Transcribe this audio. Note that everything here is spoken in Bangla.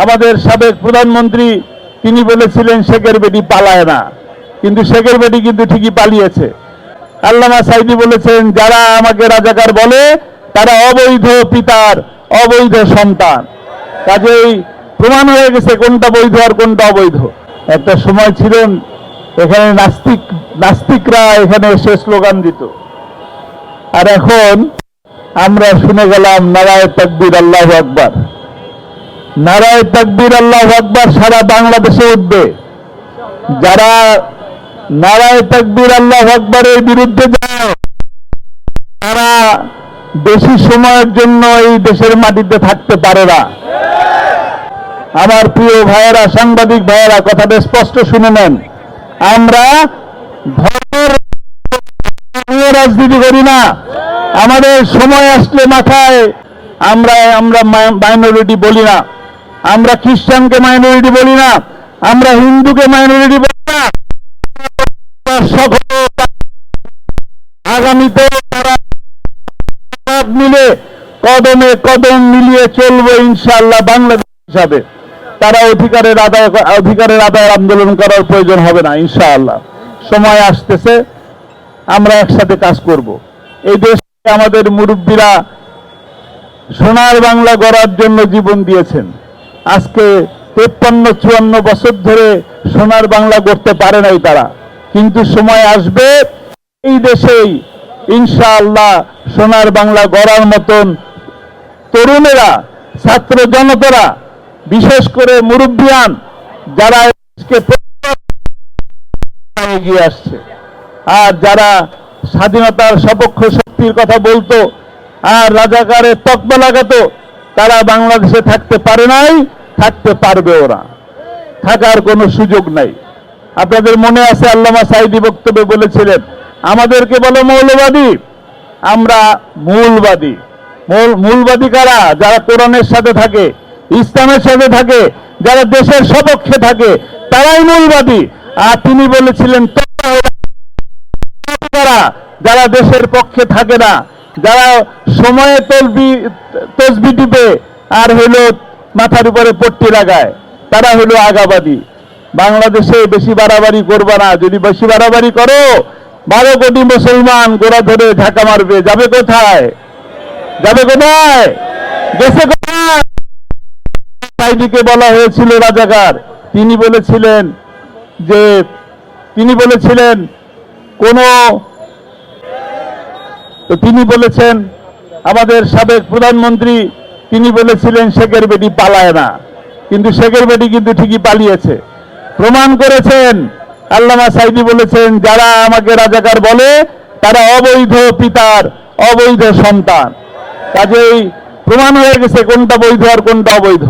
আমাদের সাবেক প্রধানমন্ত্রী তিনি বলেছিলেন শেখের বেটি পালায় না, কিন্তু শেখের বেটি কিন্তু ঠিকই পালিয়েছে। আল্লামা সাঈদী বলেছেন, যারা আমাকে রাজাকার বলে তারা অবৈধ পিতার অবৈধ সন্তান। কাজেই প্রমাণ হয়ে গেছে কোনটা বৈধ আর কোনটা অবৈধ। একটা সময় ছিলেন এখানে নাস্তিকরা এখানে এসে স্লোগান দিত, আর এখন আমরা শুনে গেলাম নারায়ে তাকবীর আল্লাহু আকবার। নারায়ে তাকবীর আল্লাহু আকবার সারা বাংলাদেশে উঠবে। যারা নারায়ে তাকবীর আল্লাহু আকবারের বিরুদ্ধে যায় তারা বেশি সময়ের জন্য এই দেশের মাটিতে থাকতে পারে না। আমার প্রিয় ভাইয়েরা, সাংবাদিক ভাইয়েরা, কথাটা স্পষ্ট শুনে নেন। আমরা ধর্মের রাজনীতি করি না। আমাদের সময় আসলে মাথায় আমরা মাইনরিটি বলি না, আমরা খ্রিস্টানকে মাইনরিটি বলি না, আমরা হিন্দুকে মাইনরিটি বলি না। আগামীতে তারা মিলে কদমে কদম মিলিয়ে চলবে ইনশাআল্লাহ বাংলাদেশ হিসাবে। তারা অধিকারের আদায়ের আন্দোলন করার প্রয়োজন হবে না ইনশাআল্লাহ। সময় আসতেছে, আমরা একসাথে কাজ করব। এই দেশে আমাদের মুরব্বীরা সোনার বাংলা গড়ার জন্য জীবন দিয়েছেন। আজকে 53-54 বছর ধরে সোনার বাংলা গড়তে পারে নাই তারা, কিন্তু সময় আসবে এই দেশেই ইনশাআল্লাহ সোনার বাংলা গড়ার মতন তরুণেরা, ছাত্র জনতারা, বিশেষ করে মুরব্বিয়ান যারা এগিয়ে আসছে, আর যারা স্বাধীনতার সপক্ষ শক্তির কথা বলতো আর রাজাকারের তকমা লাগাতো, তারা বাংলাদেশে থাকতে পারে নাই, থাকতে পারবে ওরা, থাকার কোনো সুযোগ নাই। আপনাদের মনে আছে আল্লামা সাঈদী বক্তব্যে বলেছিলেন, আমাদেরকে বলো মৌলবাদী, আমরা মূলবাদী। মূলবাদী কারা? যারা কোরআনের সাথে থাকে, ইসলামের সাথে থাকে, যারা দেশের সপক্ষে থাকে, তারাই মূলবাদী। আর তিনি বলেছিলেন যারা দেশের পক্ষে থাকে না, যারা সময়ে তসবি টিপে আর হলো মাথার উপরে পট্টি লাগায়, তারা হলো আগাবাদী। বাংলাদেশে বেশি বাড়াবাড়ি করবা না। যদি বেশি বাড়াবাড়ি করো 12 কোটি মুসলমান গোড়া ধরে ঢাকা মারবে। যাবে কোথায়? যাবে কোথায়? দেশে কোথায়? সাঈদীকে বলা হয়েছিল রাজাকার। তিনি বলেছিলেন তিনি বলেছেন আমাদের সাবেক প্রধানমন্ত্রী তিনি বলেছিলেন শেখের বেটি পালায় না, কিন্তু শেখের বেটি কিন্তু ঠিকই পালিয়েছে। প্রমাণ করেছেন আল্লামা সাঈদী বলেছেন, যারা আমাকে রাজাকার বলে তারা অবৈধ পিতার অবৈধ সন্তান। কাজেই প্রমাণ হয়ে গেছে কোনটা বৈধ আর কোনটা অবৈধ।